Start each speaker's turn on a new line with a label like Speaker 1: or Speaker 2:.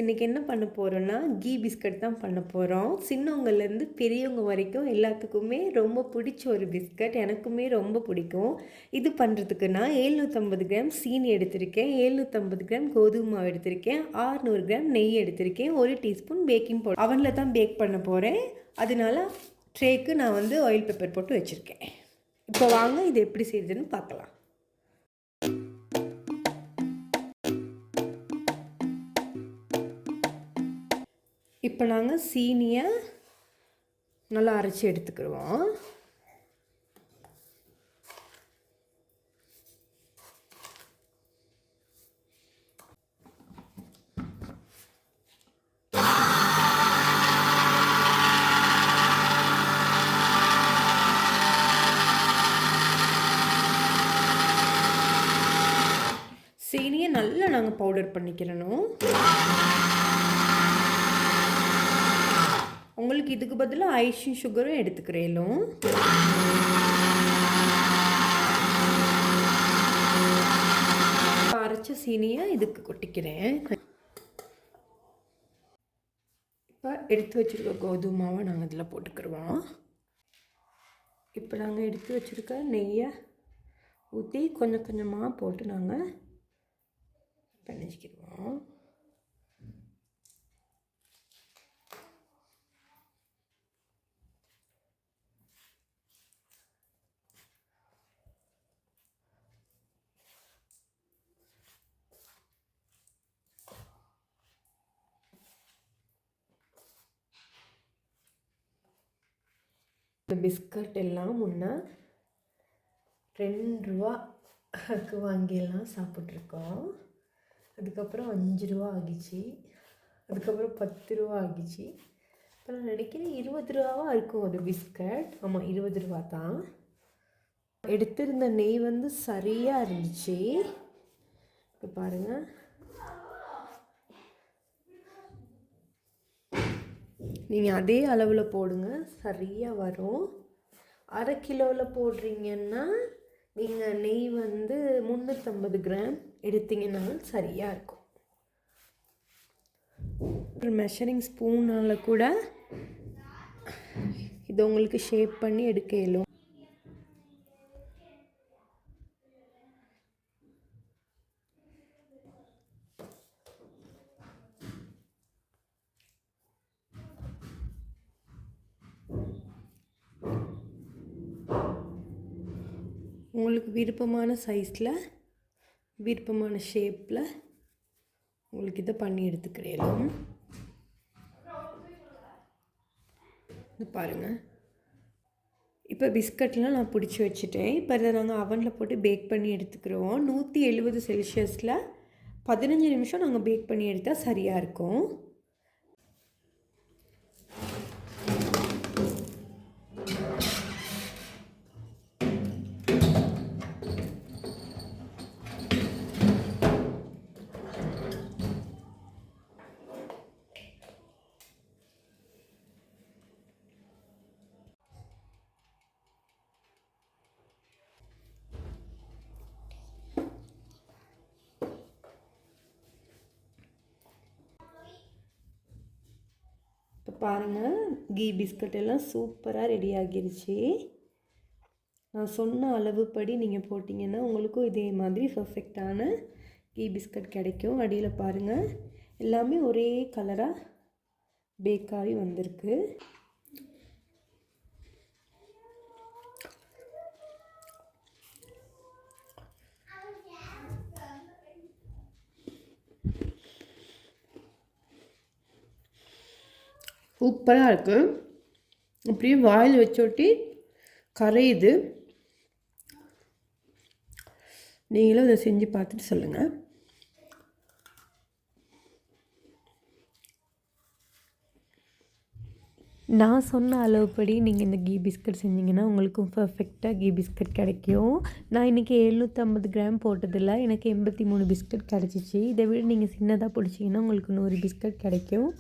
Speaker 1: இன்றைக்கி என்ன பண்ண போகிறோன்னா கீ பிஸ்கட் தான் பண்ண போகிறோம். சின்னவங்கலேருந்து பெரியவங்க வரைக்கும் எல்லாத்துக்குமே ரொம்ப பிடிச்ச ஒரு பிஸ்கட். எனக்குமே ரொம்ப பிடிக்கும். இது பண்ணுறதுக்கு நான் 750 கிராம் சீனி எடுத்திருக்கேன், 750 கிராம் கோதுமை மாவு எடுத்திருக்கேன், 600 கிராம் நெய் எடுத்திருக்கேன், 1 டீஸ்பூன் பேக்கிங் பவுடர். அவனில் தான் பேக் பண்ண போகிறேன். அதனால ட்ரேக்கு நான் ஆயில் பேப்பர் போட்டு வச்சுருக்கேன். இப்போ வாங்க இது எப்படி செய்யுதுன்னு பார்க்கலாம். இப்போ நாங்கள் சீனியை நல்லா அரைச்சி எடுத்துக்கிடுவோம். சீனியை நல்லா நாங்கள் பவுடர் பண்ணிக்கிறணும். உங்களுக்கு இதுக்கு பதிலாக ஐஸும் சுகரும் எடுத்துக்கிறேலும். அரைச்ச சீனியை இதுக்கு கொட்டிக்கிறேன். இப்போ எடுத்து வச்சுருக்க கோதுமை மாவை நாங்கள் இதில் போட்டுக்கிடுவோம். இப்போ நாங்கள் எடுத்து வச்சுருக்க நெய்யை ஊற்றி கொஞ்சம் கொஞ்சமாக போட்டு நாங்கள் பிணைச்சிக்கிடுவோம். இந்த பிஸ்கட் எல்லாம் முன்னே 2 ரூபாய்க்கு வாங்கியெல்லாம் சாப்பிட்ருக்கோம். அதுக்கப்புறம் 5 ரூபா ஆகிச்சு, அதுக்கப்புறம் 10 ரூபா ஆகிச்சு. இப்போ நான் நினைக்கிறேன் 20 ரூபாவாக இருக்கும் ஒரு பிஸ்கட். ஆமாம், 20 ரூபா தான். எடுத்திருந்த நெய் சரியாக இருந்துச்சு. இப்போ பாருங்கள், நீங்கள் அதே அளவில் போடுங்க, சரியாக வரும். அரை கிலோவில் போடுறீங்கன்னா நீங்கள் நெய் 350 கிராம் எடுத்தீங்கன்னாலும் சரியாக இருக்கும். ஒரு மெஷரிங் ஸ்பூனால் கூட இதை உங்களுக்கு ஷேப் பண்ணி எடுக்க இயலும். உங்களுக்கு விருப்பமான சைஸில், விருப்பமான ஷேப்பில் உங்களுக்கு இதை பண்ணி எடுத்துக்கிறேன். இது பாருங்கள், இப்போ பிஸ்கட்லாம் நான் பிடிச்சி வச்சுட்டேன். இப்போ இதை நாங்கள் அவனில் போட்டு பேக் பண்ணி எடுத்துக்கிறோம். 170 செல்சியஸில் 15 நிமிஷம் நாங்கள் பேக் பண்ணி எடுத்தால் சரியாக இருக்கும். இப்போ பாருங்கள், கீ பிஸ்கட் எல்லாம் சூப்பராக ரெடி ஆகிருச்சு. நான் சொன்ன அளவுப்படி நீங்கள் போட்டிங்கன்னா உங்களுக்கும் இதே மாதிரி பர்ஃபெக்டான கீ பிஸ்கட் கிடைக்கும். அடியில் பாருங்கள், எல்லாமே ஒரே கலராக பேக்காகி வந்திருக்கு. சூப்பராக இருக்குது. அப்படியே வாயில் வச்சோட்டி கரையுது. நீங்களும் இதை செஞ்சு பார்த்துட்டு சொல்லுங்கள். நான் சொன்ன அளவுப்படி நீங்கள் இந்த கீ பிஸ்கட் செஞ்சிங்கன்னா உங்களுக்கும் பர்ஃபெக்டாக கீ பிஸ்கட் கிடைக்கும். நான் இன்றைக்கி 750 கிராம் போட்டதில் எனக்கு 83 பிஸ்கட் கிடச்சிச்சு. இதை விட நீங்கள் சின்னதாக பிடிச்சிங்கன்னா உங்களுக்கு 100 பிஸ்கட் கிடைக்கும்.